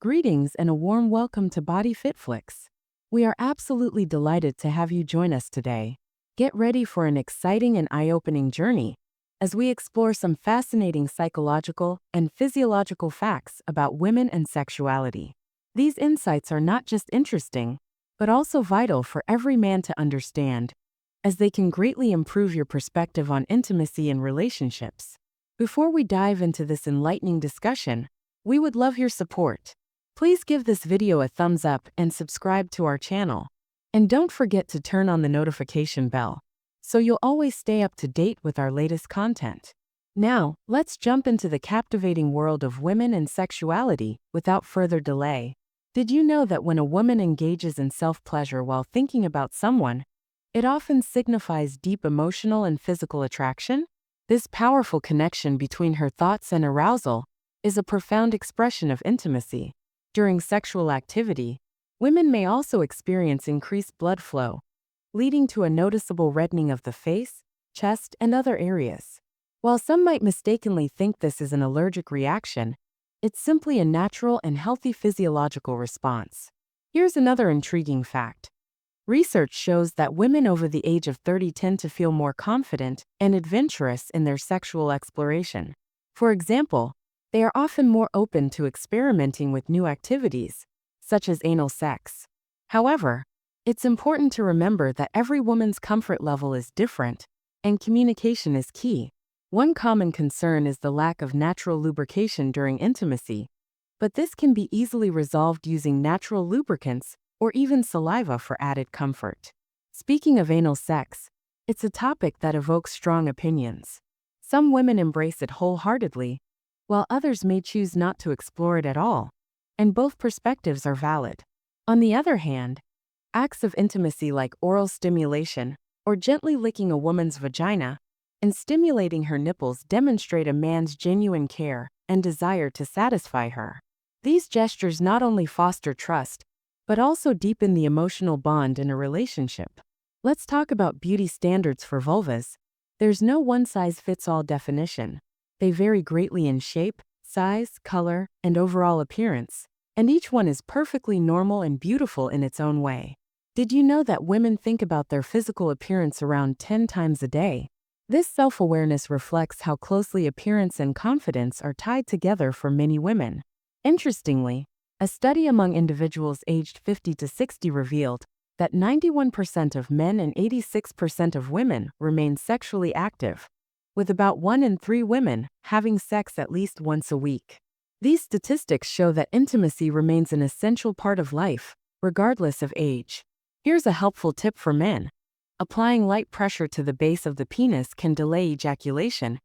Greetings and a warm welcome to Body Fit Flicks. We are absolutely delighted to have you join us today. Get ready for an exciting and eye-opening journey as we explore some fascinating psychological and physiological facts about women and sexuality. These insights are not just interesting, but also vital for every man to understand, as they can greatly improve your perspective on intimacy and relationships. Before we dive into this enlightening discussion, we would love your support. Please give this video a thumbs up and subscribe to our channel. And don't forget to turn on the notification bell, so you'll always stay up to date with our latest content. Now, let's jump into the captivating world of women and sexuality without further delay. Did you know that when a woman engages in self-pleasure while thinking about someone, it often signifies deep emotional and physical attraction? This powerful connection between her thoughts and arousal is a profound expression of intimacy. During sexual activity, women may also experience increased blood flow, leading to a noticeable reddening of the face, chest, and other areas. While some might mistakenly think this is an allergic reaction, it's simply a natural and healthy physiological response. Here's another intriguing fact. Research shows that women over the age of 30 tend to feel more confident and adventurous in their sexual exploration. For example, they are often more open to experimenting with new activities, such as anal sex. However, it's important to remember that every woman's comfort level is different, and communication is key. One common concern is the lack of natural lubrication during intimacy, but this can be easily resolved using natural lubricants or even saliva for added comfort. Speaking of anal sex, it's a topic that evokes strong opinions. Some women embrace it wholeheartedly, while others may choose not to explore it at all, and both perspectives are valid. On the other hand, acts of intimacy like oral stimulation or gently licking a woman's vagina and stimulating her nipples demonstrate a man's genuine care and desire to satisfy her. These gestures not only foster trust, but also deepen the emotional bond in a relationship. Let's talk about beauty standards for vulvas. There's no one-size-fits-all definition. They vary greatly in shape, size, color, and overall appearance, and each one is perfectly normal and beautiful in its own way. Did you know that women think about their physical appearance around 10 times a day? This self-awareness reflects how closely appearance and confidence are tied together for many women. Interestingly, a study among individuals aged 50 to 60 revealed that 91% of men and 86% of women remain sexually active, with about 1 in 3 women having sex at least once a week. These statistics show that intimacy remains an essential part of life, regardless of age. Here's a helpful tip for men. Applying light pressure to the base of the penis can delay ejaculation,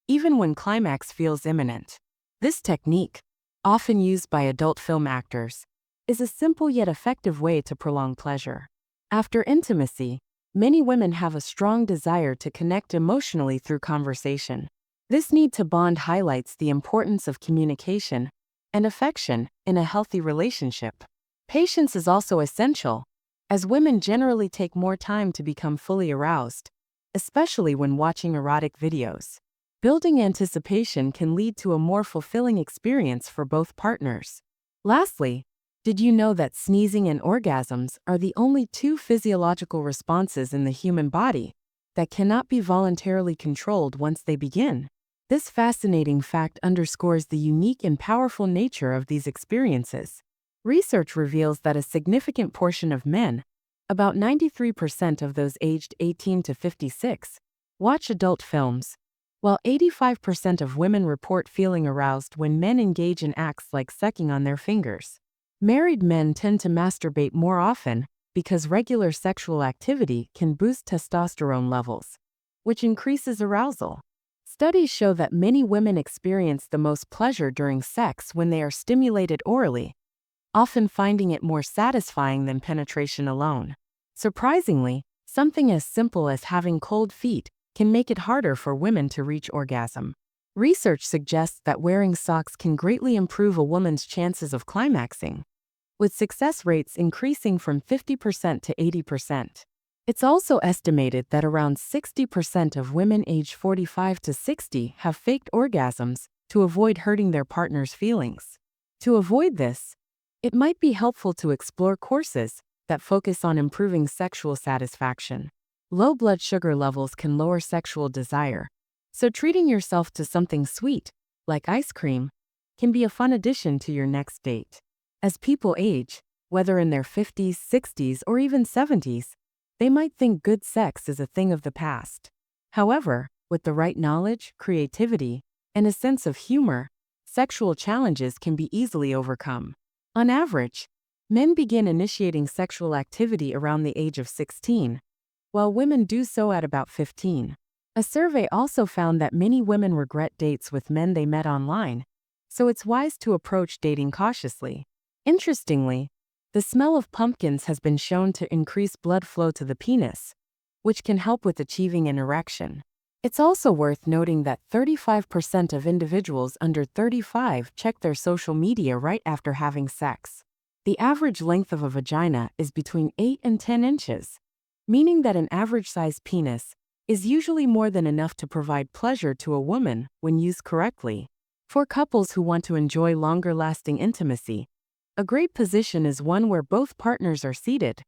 even when climax feels imminent. This technique, often used by adult film actors, is a simple yet effective way to prolong pleasure. After intimacy, many women have a strong desire to connect emotionally through conversation. This need to bond highlights the importance of communication and affection in a healthy relationship. Patience is also essential, as women generally take more time to become fully aroused, especially when watching erotic videos. Building anticipation can lead to a more fulfilling experience for both partners. Lastly, did you know that sneezing and orgasms are the only 2 physiological responses in the human body that cannot be voluntarily controlled once they begin? This fascinating fact underscores the unique and powerful nature of these experiences. Research reveals that a significant portion of men, about 93% of those aged 18 to 56, watch adult films, while 85% of women report feeling aroused when men engage in acts like sucking on their fingers. Married men tend to masturbate more often because regular sexual activity can boost testosterone levels, which increases arousal. Studies show that many women experience the most pleasure during sex when they are stimulated orally, often finding it more satisfying than penetration alone. Surprisingly, something as simple as having cold feet can make it harder for women to reach orgasm. Research suggests that wearing socks can greatly improve a woman's chances of climaxing, with success rates increasing from 50% to 80%. It's also estimated that around 60% of women aged 45 to 60 have faked orgasms to avoid hurting their partner's feelings. To avoid this, It might be helpful to explore courses that focus on improving sexual satisfaction. Low blood sugar levels can lower sexual desire, so treating yourself to something sweet, like ice cream, can be a fun addition to your next date. As people age, whether in their 50s, 60s, or even 70s, they might think good sex is a thing of the past. However, with the right knowledge, creativity, and a sense of humor, sexual challenges can be easily overcome. On average, men begin initiating sexual activity around the age of 16, while women do so at about 15. A survey also found that many women regret dates with men they met online, so it's wise to approach dating cautiously. Interestingly, the smell of pumpkins has been shown to increase blood flow to the penis, which can help with achieving an erection. It's also worth noting that 35% of individuals under 35 check their social media right after having sex. The average length of a vagina is between 8 and 10 inches, meaning that an average-sized penis is usually more than enough to provide pleasure to a woman when used correctly. For couples who want to enjoy longer-lasting intimacy, a great position is one where both partners are seated,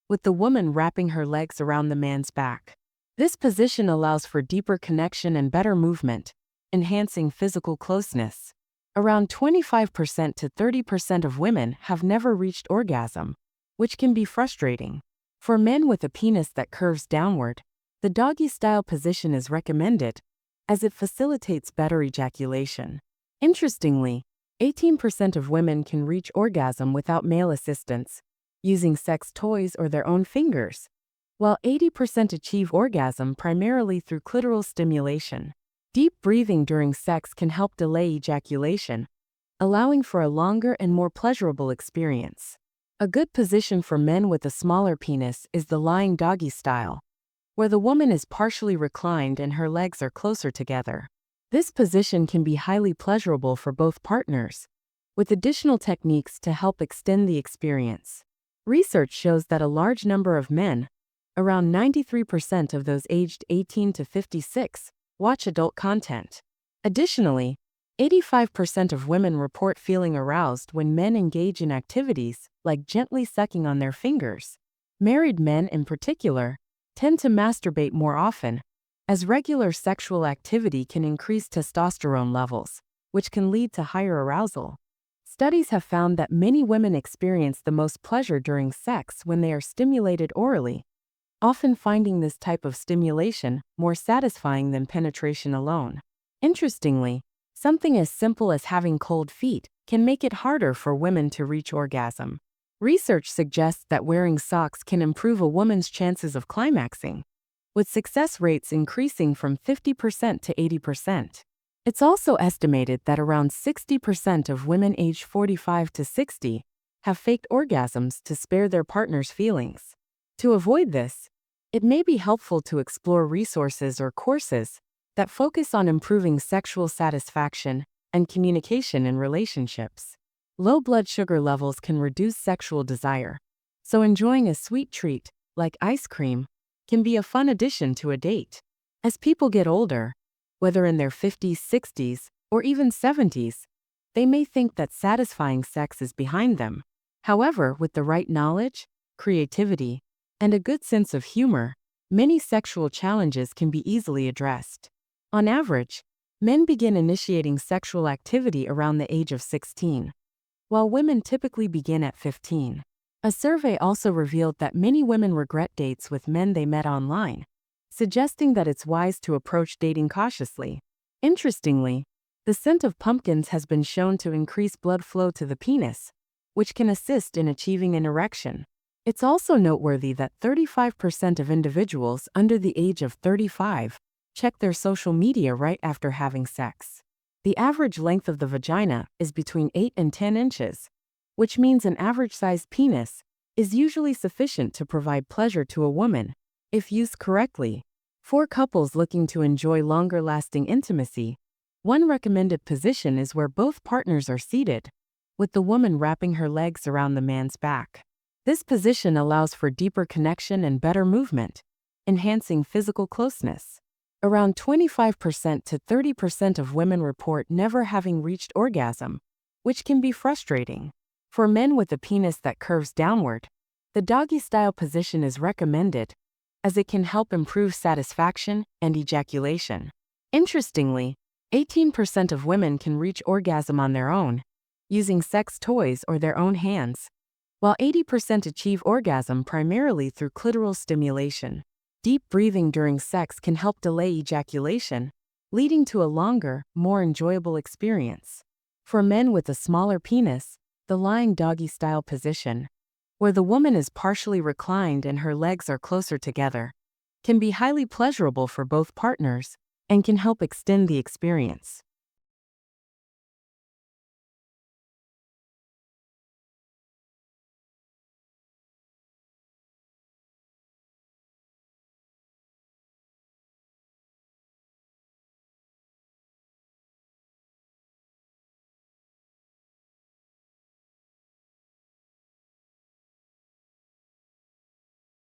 with the woman wrapping her legs around the man's back. This position allows for deeper connection and better movement, enhancing physical closeness. Around 25% to 30% of women have never reached orgasm, which can be frustrating. For men with a penis that curves downward, the doggy-style position is recommended, as it facilitates better ejaculation. Interestingly, 18% of women can reach orgasm without male assistance, using sex toys or their own fingers, while 80% achieve orgasm primarily through clitoral stimulation. Deep breathing during sex can help delay ejaculation, allowing for a longer and more pleasurable experience. A good position for men with a smaller penis is the lying doggy style, where the woman is partially reclined and her legs are closer together. This position can be highly pleasurable for both partners, with additional techniques to help extend the experience. Research shows that a large number of men, around 93% of those aged 18 to 56, watch adult content. Additionally, 85% of women report feeling aroused when men engage in activities like gently sucking on their fingers. Married men, in particular, tend to masturbate more often, as regular sexual activity can increase testosterone levels, which can lead to higher arousal. Studies have found that many women experience the most pleasure during sex when they are stimulated orally, often finding this type of stimulation more satisfying than penetration alone. Interestingly, something as simple as having cold feet can make it harder for women to reach orgasm. Research suggests that wearing socks can improve a woman's chances of climaxing, with success rates increasing from 50% to 80%. It's also estimated that around 60% of women aged 45 to 60 have faked orgasms to spare their partner's feelings. To avoid this, it may be helpful to explore resources or courses that focus on improving sexual satisfaction and communication in relationships. Low blood sugar levels can reduce sexual desire, so enjoying a sweet treat, like ice cream, can be a fun addition to a date. As people get older, whether in their 50s, 60s, or even 70s, they may think that satisfying sex is behind them. However, with the right knowledge, creativity, and a good sense of humor, many sexual challenges can be easily addressed. On average, men begin initiating sexual activity around the age of 16, while women typically begin at 15. A survey also revealed that many women regret dates with men they met online, suggesting that it's wise to approach dating cautiously. Interestingly, the scent of pumpkins has been shown to increase blood flow to the penis, which can assist in achieving an erection. It's also noteworthy that 35% of individuals under the age of 35 check their social media right after having sex. The average length of the vagina is between 8 and 10 inches, which means an average-sized penis is usually sufficient to provide pleasure to a woman, if used correctly. For couples looking to enjoy longer-lasting intimacy, one recommended position is where both partners are seated, with the woman wrapping her legs around the man's back. This position allows for deeper connection and better movement, enhancing physical closeness. Around 25% to 30% of women report never having reached orgasm, which can be frustrating. For men with a penis that curves downward, the doggy-style position is recommended as it can help improve satisfaction and ejaculation. Interestingly, 18% of women can reach orgasm on their own, using sex toys or their own hands, while 80% achieve orgasm primarily through clitoral stimulation. Deep breathing during sex can help delay ejaculation, leading to a longer, more enjoyable experience. For men with a smaller penis, the lying doggy-style position, where the woman is partially reclined and her legs are closer together, can be highly pleasurable for both partners and can help extend the experience.